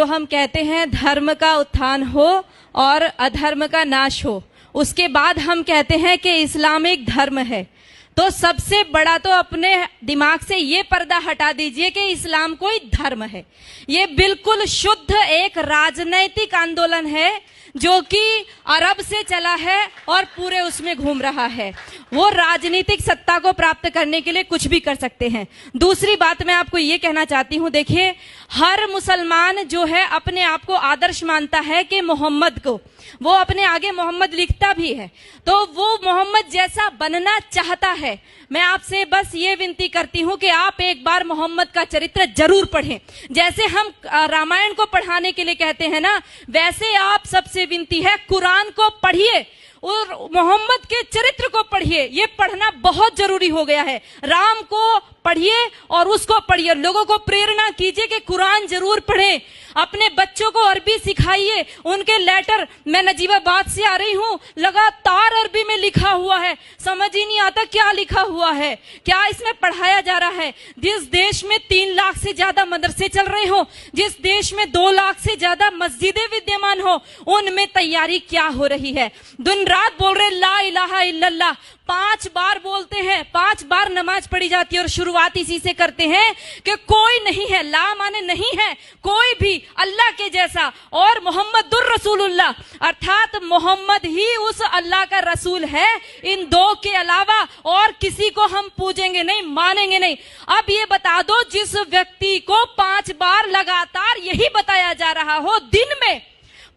जो हम कहते हैं धर्म का उत्थान हो और अधर्म का नाश हो, उसके बाद हम कहते हैं कि इस्लामिक धर्म है, तो सबसे बड़ा तो अपने दिमाग से ये पर्दा हटा दीजिए कि इस्लाम कोई धर्म है। ये बिल्कुल शुद्ध एक राजनैतिक आंदोलन है जो कि अरब से चला है और पूरे उसमें घूम रहा है। वो राजनीतिक सत्ता को प्राप्त करने के लिए कुछ भी कर सकते हैं। दूसरी बात मैं आपको ये कहना चाहती हूँ, देखिए हर मुसलमान जो है अपने आप को आदर्श मानता है कि मोहम्मद को, वो अपने आगे मोहम्मद लिखता भी है, तो वो मोहम्मद जैसा बनना चाहता है। मैं आपसे बस ये विनती करती हूँ कि आप एक बार मोहम्मद का चरित्र जरूर पढ़ें। जैसे हम रामायण को पढ़ाने के लिए कहते हैं ना, वैसे आप सबसे विनती है कुरान को पढ़िए और मोहम्मद के चरित्र को पढ़िए। ये पढ़ना बहुत जरूरी हो गया है। राम को पढ़िए और उसको पढ़िए। लोगों को प्रेरणा कीजिए कि कुरान जरूर पढ़ें। अपने बच्चों को अरबी सिखाइए। उनके लेटर, मैं नजीबाबाद से आ रही हूँ, लगातार अरबी में लिखा हुआ है, समझ ही नहीं आता क्या लिखा हुआ है, क्या इसमें पढ़ाया जा रहा है। जिस देश में 3 लाख से ज्यादा मदरसे चल रहे हो, जिस देश में 2 लाख से ज्यादा मस्जिदें विद्यमान हो, उनमें तैयारी क्या हो रही है। दिन रात बोल रहे ला इलाहा इल्लल्लाह, 5 बार बोलते हैं, 5 बार नमाज पढ़ी जाती है और शुरुआत इसी से करते हैं कि कोई नहीं है, ला माने नहीं है कोई भी अल्लाह के जैसा, और मोहम्मदुर रसूलुल्लाह अर्थात मोहम्मद ही उस अल्लाह का रसूल है। इन 2 के अलावा और किसी को हम पूजेंगे नहीं, मानेंगे नहीं। अब ये बता दो, जिस व्यक्ति को 5 बार लगातार यही बताया जा रहा हो, दिन में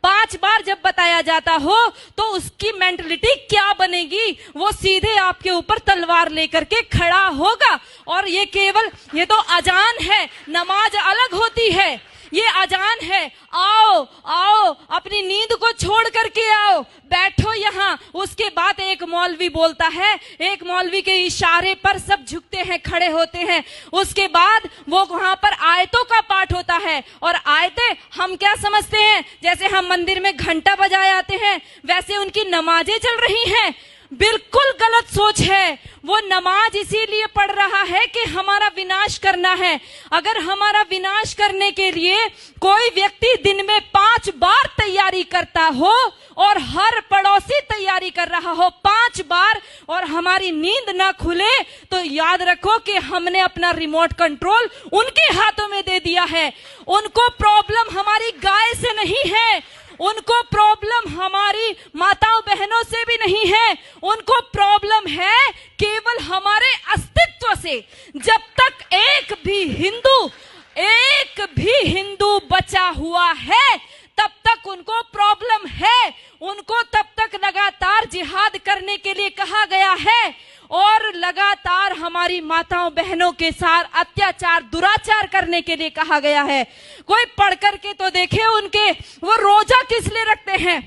5 बार जब बताया जाता हो, तो उसकी मेंटलिटी क्या बनेगी। वो सीधे आपके ऊपर तलवार लेकर के खड़ा होगा। और ये केवल, ये तो अजान है, नमाज अलग होती है, ये अजान है। आओ आओ, अपनी नींद को छोड़ करके आओ, बैठो यहाँ। उसके बाद एक मौलवी बोलता है, एक मौलवी के इशारे पर सब झुकते हैं, खड़े होते हैं। उसके बाद वो वहां पर आयतों का पाठ होता है, और आयतें हम क्या समझते हैं, जैसे हम मंदिर में घंटा बजाए आते हैं, वैसे उनकी नमाजें चल रही हैं। बिल्कुल गलत सोच है। वो नमाज इसीलिए पढ़ रहा है कि हमारा विनाश करना है। अगर हमारा विनाश करने के लिए कोई व्यक्ति दिन में 5 बार तैयारी करता हो और हर पड़ोसी तैयारी कर रहा हो 5 बार, और हमारी नींद ना खुले, तो याद रखो कि हमने अपना रिमोट कंट्रोल उनके हाथों में दे दिया है। उनको प्रॉब्लम हमारी गाय से नहीं है, उनको प्रॉब्लम हमारी माताओं बहनों से भी नहीं है, उनको प्रॉब्लम है केवल हमारे अस्तित्व से। जब तक एक भी हिंदू बचा हुआ है, तब तक उनको प्रॉब्लम है। उनको तब तक लगातार जिहाद करने के लिए कहा गया है, और लगातार हमारी माताओं बहनों के साथ अत्याचार दुराचार करने के लिए कहा गया है। कोई पढ़ करके तो देखे उनके, वो रोजा किस लिए रखते हैं,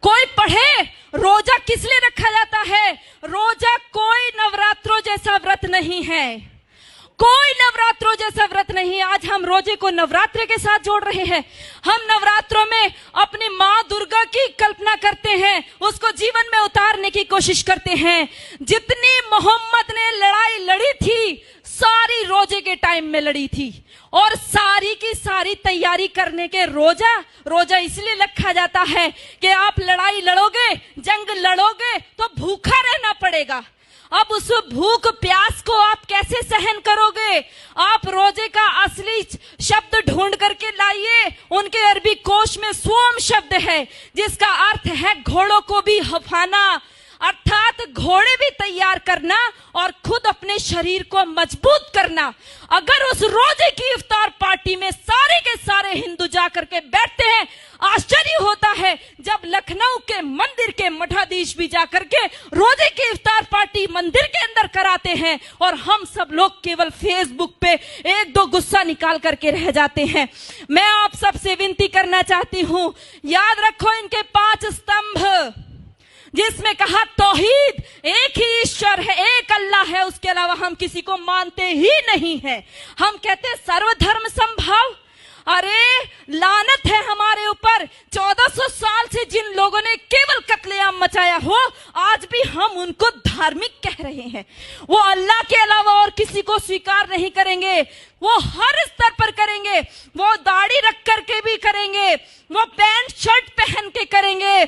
कोई पढ़े रोजा किस लिए रखा जाता है। रोजा कोई नवरात्रों जैसा व्रत नहीं है, कोई नवरात्रों जैसा व्रत नहीं। आज हम रोजे को नवरात्रे के साथ जोड़ रहे हैं। हम नवरात्रों में अपनी माँ दुर्गा की कल्पना करते हैं, उसको जीवन में उतारने की कोशिश करते हैं। जितनी मोहम्मद ने लड़ाई लड़ी थी, सारी रोजे के टाइम में लड़ी थी, और सारी की सारी तैयारी करने के रोजा इसलिए रखा जाता है कि आप लड़ाई लड़ोगे, जंग लड़ोगे तो भूखा रहना पड़ेगा। अब उस भूख प्यास को आप कैसे सहन करोगे। आप रोजे का असली शब्द ढूंढ करके लाइए। उनके अरबी कोश में सोम शब्द है, जिसका अर्थ है घोड़ों को भी हफाना, अर्थात घोड़े भी तैयार करना और खुद अपने शरीर को मजबूत करना। अगर उस रोजे की इफ्तार पार्टी में सारे के सारे हिंदू जाकर के बैठते हैं, आश्चर्य होता है जब लखनऊ के मंदिर के मठाधीश भी जाकर के रोजे की इफ्तार पार्टी मंदिर के अंदर कराते हैं, और हम सब लोग केवल फेसबुक पे 1-2 गुस्सा निकाल करके रह जाते हैं। मैं आप सबसे विनती करना चाहती हूँ, याद रखो इनके 5 स्तंभ, जिसमें कहा तौहीद, एक ही ईश्वर है, एक अल्लाह है, उसके अलावा हम किसी को मानते ही नहीं है। हम कहते सर्वधर्म संभाव। अरे लानत है हमारे ऊपर, 1400 साल से जिन लोगों ने केवल कत्लेआम मचाया हो, आज भी हम उनको धार्मिक कह रहे हैं। वो अल्लाह के अलावा और किसी को स्वीकार नहीं करेंगे। वो हर स्तर पर करेंगे, वो दाढ़ी रख करके भी करेंगे, वो पैंट शर्ट पहन के करेंगे,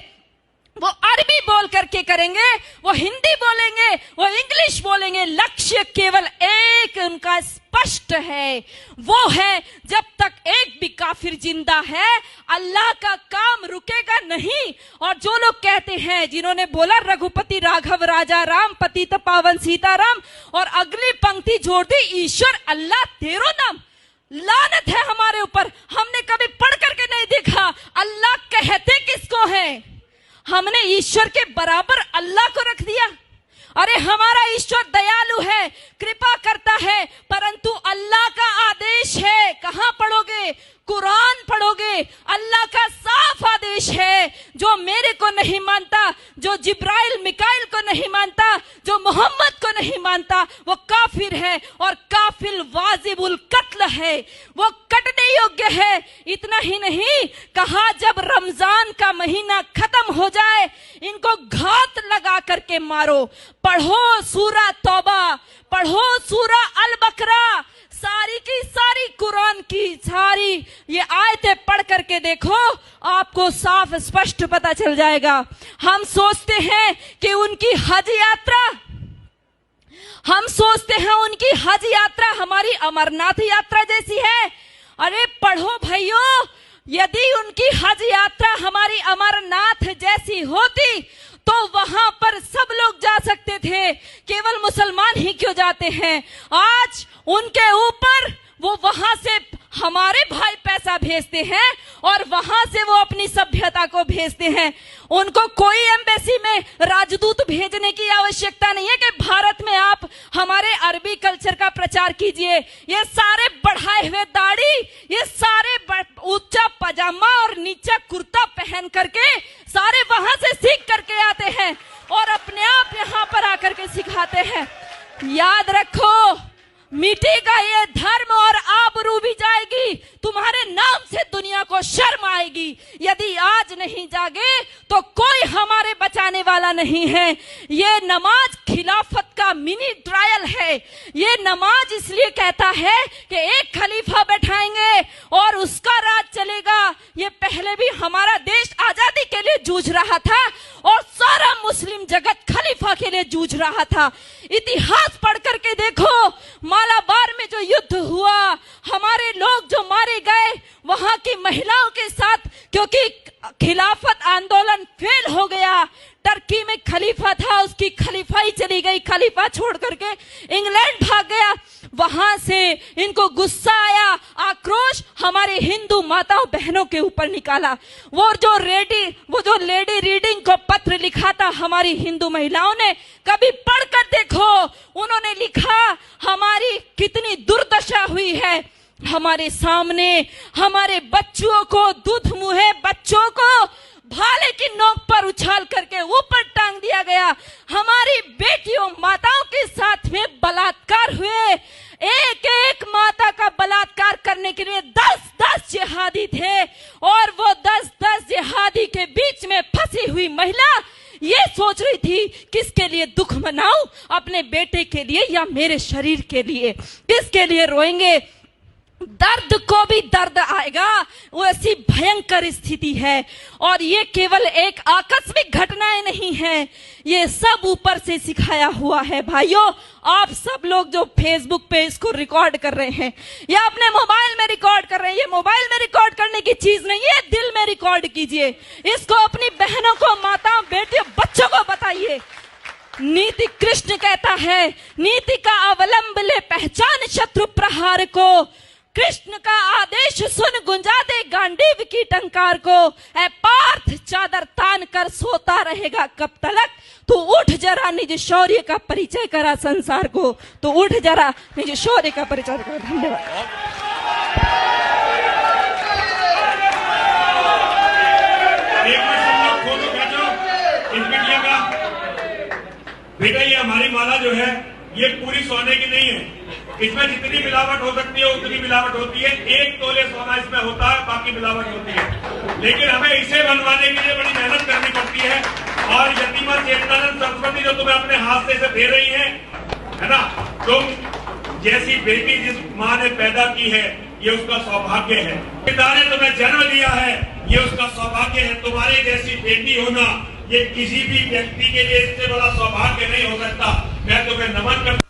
वो अरबी बोल करके करेंगे, वो हिंदी बोलेंगे, वो इंग्लिश बोलेंगे। लक्ष्य केवल एक उनका स्पष्ट है, वो है जब तक एक भी काफिर जिंदा है अल्लाह का काम रुकेगा नहीं। और जो लोग कहते हैं, जिन्होंने बोला रघुपति राघव राजा राम पतित पावन सीताराम, और अगली पंक्ति जोड़ दी ईश्वर अल्लाह तेरो नाम, लानत है हमारे ऊपर। हमने कभी पढ़ करके नहीं देखा अल्लाह कहते किसको है। हमने ईश्वर के बराबर अल्लाह को रख दिया। अरे हमारा ईश्वर दयालु है, कृपा करता है, परंतु अल्लाह का आदेश है। कहां पढ़ोगे? कुरान पढ़ोगे। अल्लाह का साफ आदेश है, जो मेरे को नहीं मानता, जो जिब्राइल मिकाइल को नहीं मानता, जो मोहम्मद को नहीं मानता, वो काफिर है, और काफिर वाजिबुल कत्ल है, वो कटने योग्य है। इतना ही नहीं कहा, जब रमजान का महीना खत्म हो जाए इनको घात लगा करके मारो। पढ़ो सूरा तौबा, पढ़ो सूरा अल बकरा, सारी की सारी कुरान की सारी ये आयतें पढ़ करके देखो, आपको साफ स्पष्ट पता चल जाएगा। हम सोचते हैं कि उनकी हज यात्रा, हम सोचते हैं उनकी हज यात्रा हमारी अमरनाथ यात्रा जैसी है। अरे पढ़ो भाइयों, यदि उनकी हज यात्रा हमारी अमरनाथ जैसी होती तो वहां पर सब लोग जा सकते थे, केवल मुसलमान ही क्यों जाते हैं? आज उनके ऊपर वो वहां से हमारे भाई पैसा भेजते हैं और वहां से वो अपनी सभ्यता को भेजते हैं। उनको कोई एम्बेसी में राजदूत भेजने की आवश्यकता नहीं है कि भारत में आप हमारे अरबी कल्चर का प्रचार कीजिए। ये सारे बढ़ाए हुए दाढ़ी, ये सारे ऊंचा पजामा और नीचा कुर्ता पहन करके सारे वहां से सीख करके आते हैं और अपने आप यहाँ पर आकर के सिखाते हैं। याद रखो, मिटेगा ये धर्म और आबरू भी जाएगी, तुम्हारे नाम से दुनिया को शर्म आएगी। यदि आज नहीं जागे तो कोई हमारे बचाने वाला नहीं है। ये नमाज खिलाफत का मिनी ट्रायल है। ये नमाज इसलिए कहता है कि एक खलीफा बैठाएंगे और उसका राज चलेगा। ये पहले भी हमारा देश आजादी के लिए जूझ रहा था और सारा मुस्लिम जगत खलीफा के लिए जूझ रहा था। इतिहास पढ़ करके देखो, मालाबार में जो युद्ध हुआ, हमारे लोग जो मारे गए वहां की महिलाओं के साथ, क्योंकि खिलाफत आंदोलन फेल हो गया। टर्की में खलीफा था, उसकी खलीफाई चली गई, खलीफा छोड़ करके इंग्लैंड भाग गया। वहां से इनको गुस्सा आया, आक्रोश हमारे हिंदू माताओं बहनों के ऊपर निकाला। वो जो लेडी रीडिंग को पत्र लिखा था हमारी हिंदू महिलाओं ने, कभी पढ़कर देखो, उन्होंने लिखा हमारी कितनी दुर्दशा हुई है। हमारे सामने हमारे बच्चों को, दूध मुहे बच्चों को भाले की नोक पर उछाल करके ऊपर टांग दिया गया। हमारी बेटियों माताओं के साथ में बलात्कार हुए। एक एक माता का बलात्कार करने के लिए 10-10 जिहादी थे और वो 10-10 जिहादी के बीच में फंसी हुई महिला ये सोच रही थी किसके लिए दुख मनाऊं, अपने बेटे के लिए या मेरे शरीर के लिए, किसके लिए रोएंगे। दर्द को भी दर्द आएगा, वो ऐसी भयंकर स्थिति है। और ये केवल एक आकस्मिक घटनाएं नहीं है, ये सब ऊपर से सिखाया हुआ है। भाइयों, आप सब लोग जो फेसबुक पे इसको रिकॉर्ड कर रहे हैं या अपने मोबाइल में रिकॉर्ड कर रहे हैं, ये मोबाइल में रिकॉर्ड करने की चीज नहीं है, दिल में रिकॉर्ड कीजिए। इसको अपनी बहनों को, माताओं, बेटियों, बच्चों को बताइए। नीति कृष्ण कहता है, नीति का अवलंब ले पहचान शत्रु प्रहार को। कृष्ण का आदेश सुन गुंजा दे गांडीव की टंकार को। ऐ पार्थ चादर तान कर सोता रहेगा कब तलक, तू उठ जरा निज शौर्य का परिचय करा संसार को। तो उठ जरा निज शौर्य का परिचय करा। धन्यवाद। बेटा, ये हमारी माला जो है ये पूरी सोने की नहीं है। इसमें जितनी मिलावट हो सकती है उतनी मिलावट होती है। 1 तोले सोना इसमें होता है, बाकी मिलावट होती है। लेकिन हमें इसे बनवाने के लिए बड़ी मेहनत करनी पड़ती है। और यतीमा चेतनानंद सरस्वती जो तुम्हें अपने हाथ से इसे दे रही है ना, तुम जैसी बेटी जिस माँ ने पैदा की है ये उसका सौभाग्य है। पिता ने तुम्हें जन्म दिया है ये उसका सौभाग्य है। तुम्हारे जैसी बेटी होना ये किसी भी व्यक्ति के लिए इससे बड़ा सौभाग्य नहीं हो सकता। मैं तुम्हें नमन करता